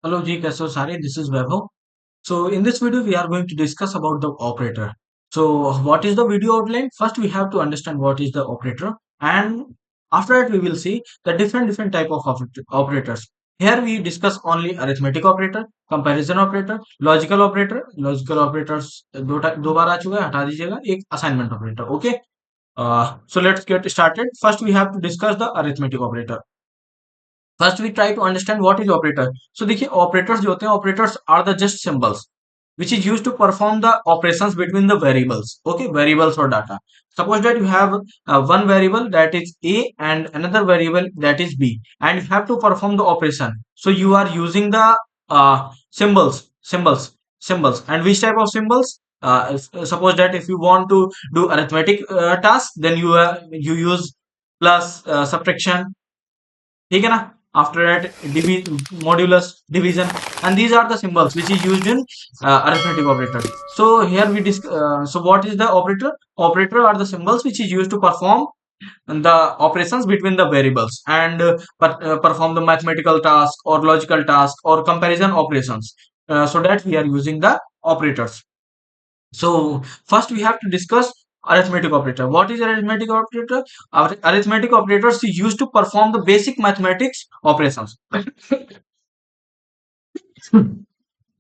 Hello Ji, कैसे हो सारे? This is Vaibhav. So in this video we are going to discuss about the operator. So what is the video outline? First we have to understand what is the operator, and after that we will see the different type of operators. Here we discuss only arithmetic operator, comparison operator, logical operator. Logical operators दो बार आ चुका है, हटा दीजिएगा. एक assignment operator. Okay. So let's get started. First we have to discuss the arithmetic operator. First we try to understand what is operator. So देखिए operators जो होते हैं, operators are the just symbols which is used to perform the operations between the variables. Okay, variables or data. Suppose that you have one variable that is a and another variable that is b, and you have to perform the operation. So you are using the symbols, symbols. And which type of symbols? Suppose that if you want to do arithmetic task, then you use plus, subtraction. ठीक है ना? After that, modulus, division, and these are the symbols which is used in arithmetic operator. So here so what is the operator? Operator are the symbols which is used to perform the operations between the variables, and perform the mathematical task or logical task or comparison operations. So that we are using the operators. So first we have to discuss arithmetic operator. What is arithmetic operator? Our arithmetic operators is used to perform the basic mathematics operations.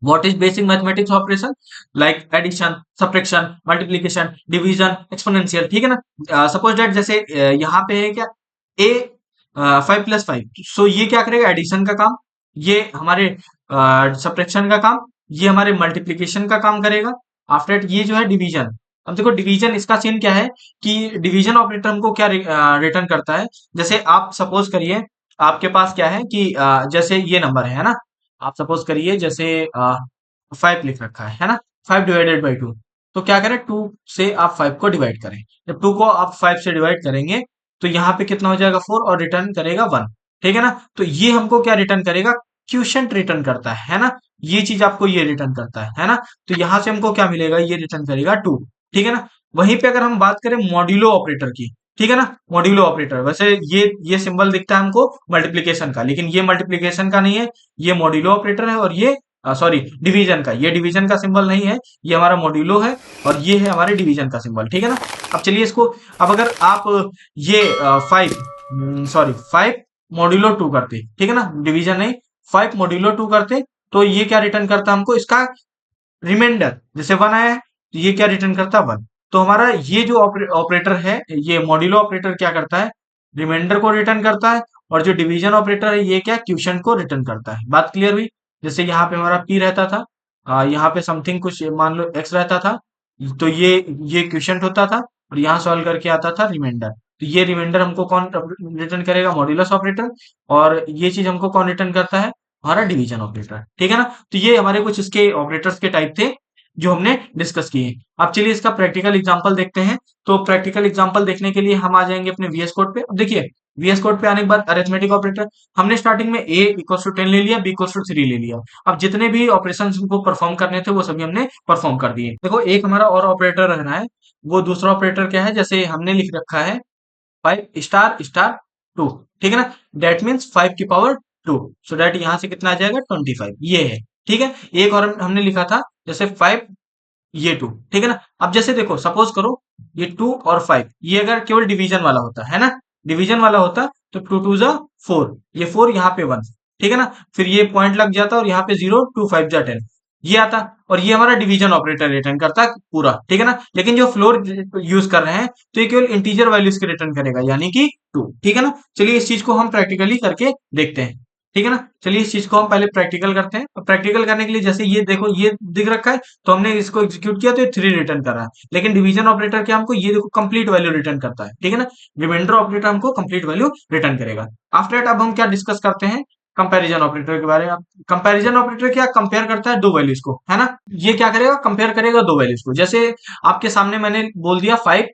What is basic mathematics operation? Like addition, subtraction, multiplication, division, exponential. ठीक है ना? Suppose that जैसे यहाँ पे है क्या a 5+5. सो ये क्या करेगा? एडिशन का काम. ये हमारे सब्ट्रैक्शन का काम. ये हमारे मल्टीप्लीकेशन का काम करेगा. आफ्टर ये जो है डिवीजन. अब देखो डिवीजन, इसका सीन क्या है कि डिवीजन ऑपरेटर हमको क्या रिटर्न करता है. जैसे आप सपोज करिए, आपके पास क्या है कि जैसे ये नंबर है ना. आप सपोज करिए जैसे 5 लिख रखा है ना. 5/2. तो क्या करें, 2 से आप 5 को डिवाइड करें. जब 2 को आप 5 से डिवाइड करेंगे तो यहाँ पे कितना हो जाएगा? 4, और रिटर्न करेगा 1. ठीक है ना? तो ये हमको क्या रिटर्न करेगा? क्वोशिएंट रिटर्न करता है ना. ये चीज आपको ये रिटर्न करता है ना. तो यहां से हमको क्या मिलेगा? ये रिटर्न करेगा 2. ठीक है ना? वहीं पे अगर हम बात करें मॉड्यूलो ऑपरेटर की, ठीक है ना, मॉड्यूलो ऑपरेटर, वैसे ये सिंबल दिखता है हमको मल्टीप्लीकेशन का, लेकिन ये मल्टीप्लीकेशन का नहीं है. ये मॉड्यूलो ऑपरेटर है, और ये सॉरी डिवीजन का. ये डिवीजन का सिंबल नहीं है, ये हमारा मॉड्यूलो है, और ये है हमारे डिवीजन का सिंबल. ठीक है ना? अब चलिए इसको, अब अगर आप ये 5 मॉड्यूलो 2 करते, ठीक है ना, डिवीजन नहीं, 5 मॉड्यूलो 2 करते, तो ये क्या रिटर्न करता हमको? इसका रिमाइंडर. जैसे 1 आया है तो ये क्या रिटर्न करता? 1. तो हमारा ये जो ऑपरेटर है, ये मॉड्यूलो ऑपरेटर क्या करता है? रिमाइंडर को रिटर्न करता है. और जो डिवीजन ऑपरेटर है ये क्या? क्वोशिएंट को रिटर्न करता है. बात क्लियर हुई? जैसे यहाँ पे हमारा p रहता था, यहाँ पे समथिंग कुछ मान लो x रहता था, तो ये क्वोशिएंट होता था, और यहाँ सॉल्व करके आता था रिमाइंडर. तो ये रिमाइंडर हमको कौन रिटर्न करेगा? Modulus operator. और ये चीज हमको कौन रिटर्न करता है? हमारा डिवीजन ऑपरेटर. ठीक है ना? तो ये हमारे कुछ इसके ऑपरेटर्स के टाइप थे जो हमने डिस्कस किए. अब चलिए इसका प्रैक्टिकल एग्जांपल देखते हैं. तो प्रैक्टिकल एग्जांपल देखने के लिए हम आ जाएंगे अपने वीएस कोड पे. अब देखिए वीएस कोड पे आने के बाद अरिथमेटिक ऑपरेटर हमने स्टार्टिंग में a इक्वल टू 10 ले लिया, b इक्वल टू 3 ले लिया. अब जितने भी ऑपरेशन को परफॉर्म करने थे वो सभी हमने परफॉर्म कर दिए. देखो एक हमारा और ऑपरेटर रहना है. वो दूसरा ऑपरेटर क्या है? जैसे हमने लिख रखा है 5**2. ठीक है ना? दैट मीन्स 5 की पावर 2. सो दैट यहां से कितना आ जाएगा? 25. ये है. ठीक है? एक और हमने लिखा था जैसे 5 ये 2. ठीक है ना? अब जैसे देखो सपोज करो ये 2 और 5, ये अगर केवल डिवीजन वाला होता है ना, डिवीजन वाला होता तो 2 2 जा 4, ये 4 यहाँ पे 1. ठीक है ना? फिर ये पॉइंट लग जाता और यहाँ पे 0, 2 5 जा 10, ये आता, और ये हमारा डिवीजन ऑपरेटर रिटर्न करता है पूरा. ठीक है ना? लेकिन जो फ्लोर यूज कर रहे हैं तो ये केवल इंटीजर वैल्यूज के रिटर्न करेगा, यानी कि 2. ठीक है ना? चलिए इस चीज को हम प्रैक्टिकली करके देखते हैं. ठीक है ना? चलिए इस चीज को हम पहले प्रैक्टिकल करते हैं. प्रैक्टिकल करने के लिए जैसे ये देखो ये दिख रखा है, तो हमने इसको एग्जीक्यूट किया तो ये 3 रिटर्न कर रहा है. लेकिन डिवीजन ऑपरेटर क्या हमको ये देखो कंप्लीट वैल्यू रिटर्न करता है. ठीक है ना? रिमाइंडर ऑपरेटर हमको कंप्लीट वैल्यू रिटर्न करेगा. आफ्टर दैट अब हम क्या डिस्कस करते हैं? कंपैरिजन ऑपरेटर के बारे में. कंपैरिजन ऑपरेटर क्या कंपेयर करता है? दो वैल्यूज को, है ना? ये क्या करेगा? कंपेयर करेगा दो वैल्यूज को. जैसे आपके सामने मैंने बोल दिया 5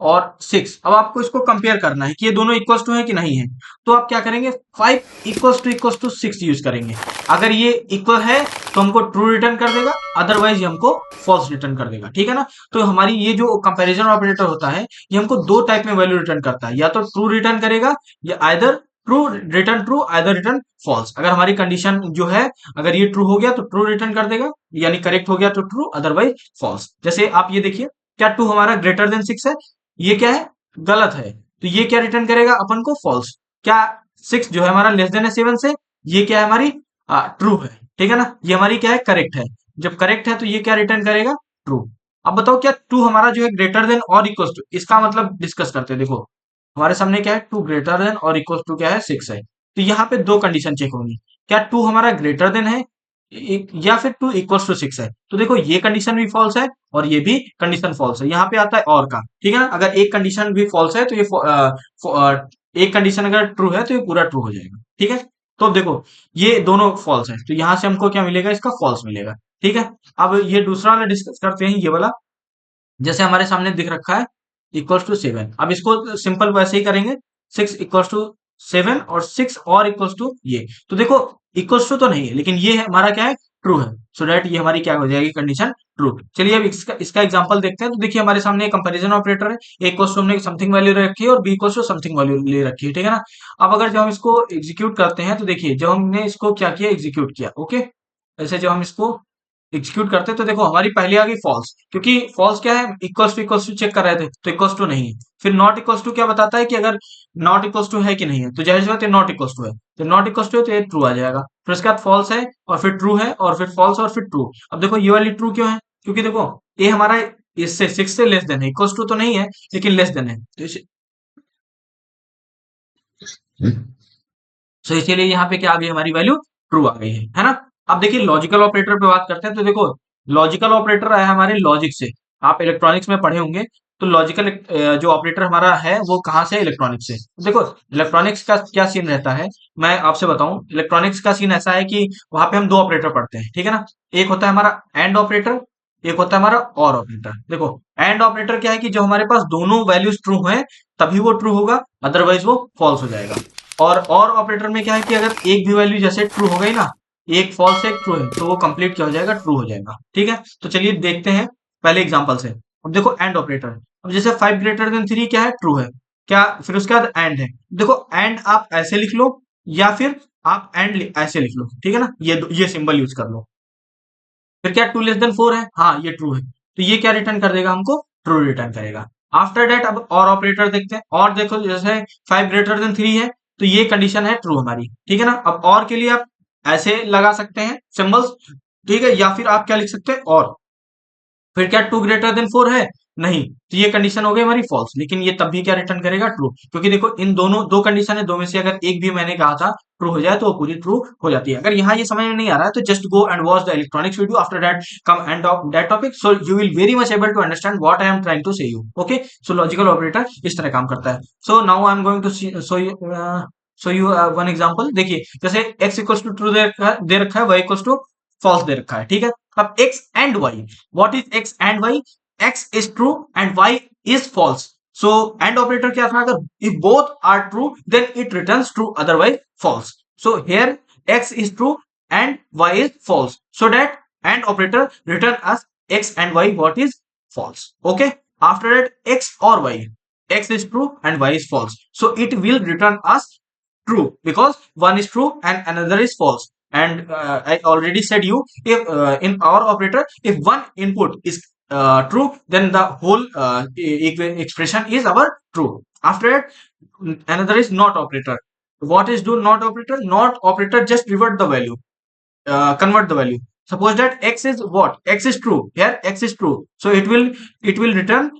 और 6. अब आपको इसको कंपेयर करना है कि ये दोनों इक्वल टू है कि नहीं है. तो आप क्या करेंगे? 5 इक्वल टू 6 यूज करेंगे. अगर ये इक्वल है तो हमको ट्रू रिटर्न कर देगा, अदरवाइज ये हमको फॉल्स रिटर्न कर देगा. ठीक है ना? तो हमारी ये जो कंपैरिजन ऑपरेटर होता है ये हमको दो टाइप में वैल्यू रिटर्न करता है. या तो ट्रू रिटर्न करेगा, या either true return true, either return false. अगर हमारी कंडीशन जो है, अगर ये ट्रू हो गया तो ट्रू रिटर्न कर देगा, यानी करेक्ट हो गया तो ट्रू, अदरवाइज फॉल्स। जैसे आप ये देखिए, क्या टू हमारा ग्रेटर देन 6 है? ये क्या है? गलत है। तो ये क्या रिटर्न करेगा अपन को? फॉल्स। क्या 6 जो है हमारा लेस देन है 7 से? ये क्या है हमारी? ट्रू है। ठीक है ना? ये हमारी क्या है? करेक्ट है। जब करेक्ट है तो ये क्या रिटर्न करेगा? ट्रू। अब बताओ, क्या टू हमारा जो है ग्रेटर देन और इक्वल टू, इसका मतलब डिस्कस करते हैं। देखो, हमारे सामने क्या है? टू ग्रेटर देन और इक्वल टू क्या है? 6 है। तो यहाँ पे दो कंडीशन चेक होंगी। क्या टू हमारा ग्रेटर देन है, या फिर टू इक्वल टू 6 है? तो देखो, ये कंडीशन भी फॉल्स है और ये भी कंडीशन फॉल्स है। यहाँ पे आता है और का। ठीक है ना? अगर एक कंडीशन भी फॉल्स है तो ये एक कंडीशन अगर ट्रू है तो ये पूरा ट्रू हो जाएगा। ठीक है? तो अब देखो, ये दोनों फॉल्स है, तो यहाँ से हमको क्या मिलेगा? इसका फॉल्स मिलेगा। ठीक है? अब ये दूसरा वाला डिस्कस करते हैं, ये वाला। जैसे हमारे सामने दिख रखा है इक्वल्स टू 7। अब इसको सिंपल वैसे ही करेंगे, 6 इक्वल्स टू 7 और 6 और इक्वल्स टू ये। तो देखो, इक्वल्स टू तो नहीं है, लेकिन ये है हमारा क्या है? ट्रू है। सो दैट ये हमारी क्या हो जाएगी? Condition true. चलिए अब इसका इसका एग्जांपल देखते हैं। तो देखिए, हमारे सामने कंपैरिजन ऑपरेटर है। ए इक्वल्स टू हमने समथिंग वैल्यू रखी है और B equals to something value ले रखी है। ठीक है ना? अब अगर जब हम इसको एग्जीक्यूट करते हैं तो देखिए, जब हमने इसको क्या किया? एग्जीक्यूट किया। ओके, ऐसे जब हम इसको एग्जीक्यूट करते हैं तो देखो, हमारी पहले आ गई फॉल्स, क्योंकि फॉल्स क्या है? इक्वल्स टू चेक कर रहे थे, तो इक्वल्स टू नहीं है। फिर नॉट इक्वल्स टू क्या बताता है कि अगर नॉट इक्वल्स टू है कि नहीं है, तो जाहिर सी बात है नॉट इक्वल्स टू है। तो नॉट इक्वल्स टू है तो ये ट्रू आ जाएगा। फिर उसके बाद फॉल्स है, और फिर ट्रू है, और फिर फॉल्स, और फिर ट्रू। अब देखो, ये वाली ट्रू क्यों है? क्योंकि देखो, ये हमारा इससे 6 से लेस देन है, इक्वल्स टू तो नहीं है लेकिन लेस देन है, तो सो इसीलिए यहाँ पे क्या आ गई? हमारी वैल्यू ट्रू आ गई है ना? अब देखिए, लॉजिकल ऑपरेटर पे बात करते हैं। तो देखो, लॉजिकल ऑपरेटर आया हमारे लॉजिक से। आप इलेक्ट्रॉनिक्स में पढ़े होंगे। तो लॉजिकल जो ऑपरेटर हमारा है वो कहाँ से? इलेक्ट्रॉनिक्स से। देखो, इलेक्ट्रॉनिक्स का क्या सीन रहता है, मैं आपसे बताऊं। इलेक्ट्रॉनिक्स का सीन ऐसा है कि वहां पे हम दो ऑपरेटर पढ़ते हैं। ठीक है ना? एक होता है हमारा एंड ऑपरेटर, एक होता है हमारा और ऑपरेटर। देखो, एंड ऑपरेटर क्या है कि जो हमारे पास दोनों वैल्यूज ट्रू हैं तभी वो ट्रू होगा, अदरवाइज वो फॉल्स हो जाएगा। और ऑपरेटर में क्या है कि अगर एक भी वैल्यू जैसे ट्रू हो गई ना, एक फॉल्स एक ट्रू है, तो वो कंप्लीट क्या हो जाएगा? ट्रू हो जाएगा। ठीक है? तो चलिए देखते हैं पहले एग्जांपल से। अब देखो, एंड ऑपरेटर। अब जैसे 5 ग्रेटर देन 3 क्या है? ट्रू है। क्या? फिर उसके बाद एंड है। देखो, एंड आप ऐसे लिख लो, या फिर आप एंड ऐसे लिख लो। ठीक है ना? ये सिंबल यूज कर लो। फिर क्या? 2 लेस देन 4 है, हाँ ये ट्रू है। तो ये क्या रिटर्न कर देगा? हमको ट्रू रिटर्न करेगा। आफ्टर दैट अब और ऑपरेटर देखते हैं। और देखो, जैसे 5 ग्रेटर देन 3 है, तो ये कंडीशन है ट्रू हमारी। ठीक है ना? अब और के लिए आप ऐसे लगा सकते हैं सिंबल्स। ठीक है? या फिर आप क्या लिख सकते हैं? और फिर क्या? 2 ग्रेटर देन 4 है? नहीं, तो ये कंडीशन हो गई हमारी फॉल्स। लेकिन ये तब भी क्या रिटर्न करेगा? ट्रू। क्योंकि देखो, इन दोनों दो कंडीशन है, दो में से अगर एक भी मैंने कहा था ट्रू हो जाए तो वो पूरी ट्रू हो जाती है। अगर यहाँ ये समझ में नहीं आ रहा है तो just go and watch the electronics video, after that come end of that topic, so you will very much able to understand what I am trying to say you. Okay, so logical operator इस तरह काम करता है। So now I am going to show you one example. देखिए, जैसे x equals to true दे रखा है, y इक्वल्स टू फॉल्स दे रखा है। ठीक है? अब x and y, what is x and y? x is true and y is false. So AND operator क्या था? अगर if both are true then it returns true, otherwise false. So here x is true and y is false. So that AND operator return us x and y what is false. Okay. After that x or y, x is true and y is false. So it will return us true because one is true and another is false. And I already said you, if in our operator, if one input is true, then the whole expression is our true. After that, another is not operator. What is do not operator? Not operator just revert the value, convert the value. Suppose that x is what? X is true. Here x is true, so it will return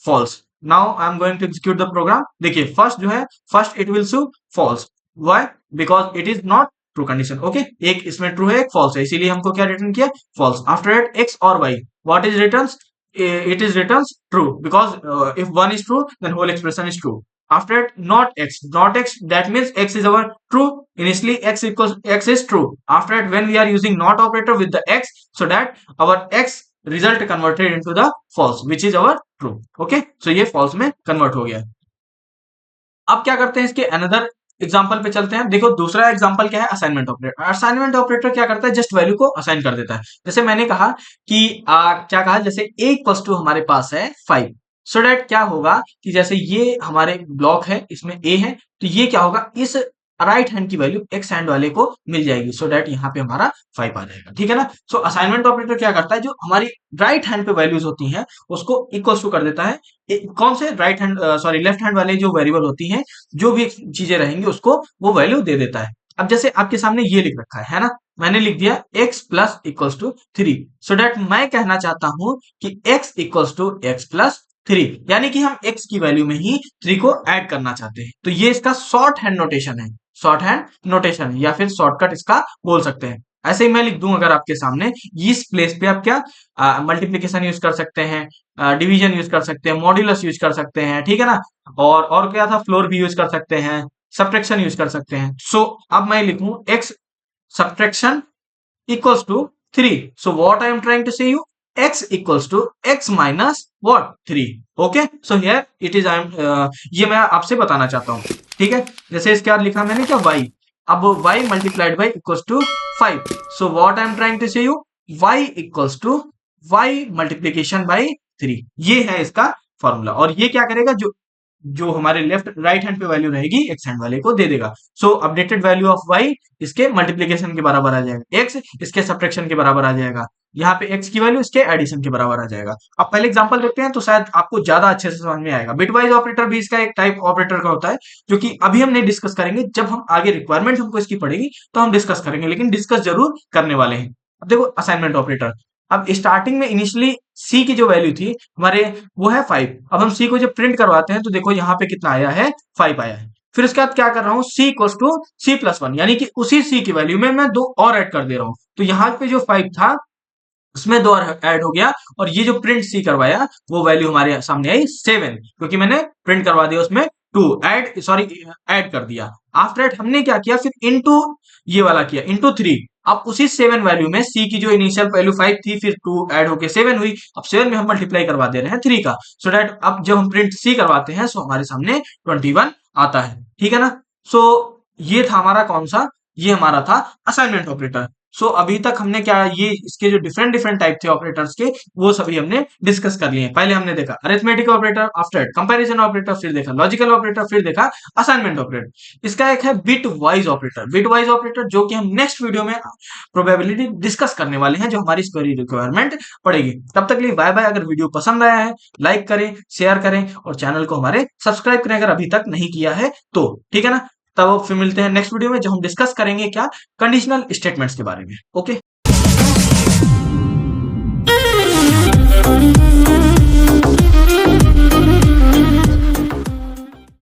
false. Now I am going to execute the program. देखिए, first जो है, first it will show false. Why? Because it is not true condition. Okay, एक इसमें true है, एक false है, इसीलिए हमको क्या रिटर्न किया? false. After that x or y, what is returns? It is returns true because if one is true then whole expression is true. After that, not x, that means x is our true. Initially x is true. After that, when we are using not operator with the x, so that our x result converted into the false, which is our true. Okay, so ये false में convert हो गया। अब क्या करते हैं, इसके another example पे चलते हैं। देखो, दूसरा एग्जाम्पल क्या है? Assignment operator. असाइनमेंट ऑपरेटर क्या करता है? जस्ट वैल्यू को असाइन कर देता है। जैसे मैंने कहा कि क्या कहा, जैसे a इक्वल्स टू हमारे पास है 5। सो डेट क्या होगा कि जैसे ये हमारे ब्लॉक है, इसमें a है, तो ये क्या होगा? इस राइट हैंड की वैल्यू एक्स हैंड वाले को मिल जाएगी, सो दैट यहाँ पे हमारा 5 आ जाएगा। ठीक है ना। सो असाइनमेंट ऑपरेटर क्या करता है, जो हमारी राइट हैंड पे वैल्यूज होती हैं उसको इक्वल्स टू कर देता है कौन से right hand sorry left hand वाले जो वेरिएबल होती हैं, जो भी चीजें रहेंगी उसको वो वैल्यू दे देता है। अब जैसे आपके सामने ये लिख रखा है ना, मैंने लिख दिया x plus equals to 3, so that मैं कहना चाहता हूं कि x equals to x plus 3, यानी कि हम x की वैल्यू में ही 3 को ऐड करना चाहते हैं। तो ये इसका शॉर्ट हैंड नोटेशन है, शॉर्ट हैंड नोटेशन है, या फिर शॉर्टकट इसका बोल सकते हैं। ऐसे ही मैं लिख दूं अगर आपके सामने, इस प्लेस पे आप क्या मल्टीप्लीकेशन यूज कर सकते हैं, डिवीजन यूज कर सकते हैं, मॉड्यूलस यूज कर सकते हैं, ठीक है ना। और क्या था, फ्लोर भी यूज कर सकते हैं, सब्ट्रैक्शन यूज कर सकते हैं। सो अब मैं लिखूं x subtraction equals to 3. So what I am trying to say you, x equals to x minus what 3. Okay, so here it is I am ये मैं आपसे बताना चाहता हूँ। ठीक है, जैसे इसके बाद लिखा मैंने क्या y, अब y multiplied by equals to 5. So what I am trying to say you, y equals to y multiplication by 3. ये है इसका फॉर्मूला, और ये क्या करेगा, जो जो हमारे लेफ्ट राइट हैंड पे वैल्यू रहेगी एक्स हैंड वाले को दे देगा। सो अपडेटेड वैल्यू ऑफ वाई इसके मल्टीप्लीकेशन के बराबर आ जाएगा, एक्स इसके सब्ट्रैक्शन के बराबर आ जाएगा, यहाँ पे एक्स की वैल्यू इसके एडिशन के बराबर आ जाएगा। अब पहले एग्जांपल देखते हैं तो शायद आपको ज्यादा अच्छे से समझ में आएगा। बिटवाइज ऑपरेटर भी इसका एक टाइप ऑपरेटर का होता है, जो कि अभी हम नहीं डिस्कस करेंगे, जब हम आगे रिक्वायरमेंट हमको इसकी पड़ेगी तो हम डिस्कस करेंगे, लेकिन डिस्कस जरूर करने वाले हैं। अब देखो असाइनमेंट ऑपरेटर, अब स्टार्टिंग में इनिशियली सी की जो वैल्यू थी हमारे वो है 5। अब हम सी को जब प्रिंट करवाते हैं तो देखो यहाँ पे कितना आया है, 5 आया है। फिर उसके बाद क्या कर रहा हूँ, सी इक्वल्स टू सी प्लस 1, यानी कि उसी सी की वैल्यू में मैं 2 और ऐड कर दे रहा हूँ। तो यहाँ पे जो 5 था उसमें 2 और ऐड हो गया, और ये जो प्रिंट सी करवाया वो वैल्यू हमारे सामने आई 7, क्योंकि मैंने प्रिंट करवा दिया उसमें 2 ऐड कर दिया। आफ्टर एट हमने क्या किया, फिर इनटू ये वाला किया, इनटू 3। अब उसी 7 वैल्यू में सी की जो इनिशियल वैल्यू 5 थी, फिर 2 ऐड होके 7 हुई। अब 7 में हम मल्टीप्लाई करवा दे रहे हैं 3 का, सो दैट अब जब हम प्रिंट सी करवाते हैं सो हमारे सामने 21 आता है। ठीक है ना। सो ये था हमारा कौन सा, ये हमारा था असाइनमेंट ऑपरेटर। सो अभी तक हमने क्या, ये इसके जो डिफरेंट डिफरेंट टाइप थे ऑपरेटर्स के, वो सभी हमने डिस्कस कर लिए हैं। पहले हमने देखा arithmetic operator, after comparison operator, फिर देखा लॉजिकल ऑपरेटर, फिर देखा असाइनमेंट ऑपरेटर। इसका एक है bit wise operator, bit wise operator जो कि हम नेक्स्ट वीडियो में प्रोबेबिलिटी डिस्कस करने वाले हैं, जो हमारी स्क्वेरी रिक्वायरमेंट पड़ेगी। तब तक के लिए बाय बाय। अगर वीडियो पसंद आया है लाइक करें, शेयर करें, और चैनल को हमारे सब्सक्राइब करें अगर अभी तक नहीं किया है तो। ठीक है ना। तब फिर मिलते हैं नेक्स्ट वीडियो में, जब हम डिस्कस करेंगे क्या, कंडीशनल स्टेटमेंट्स के बारे में। ओके।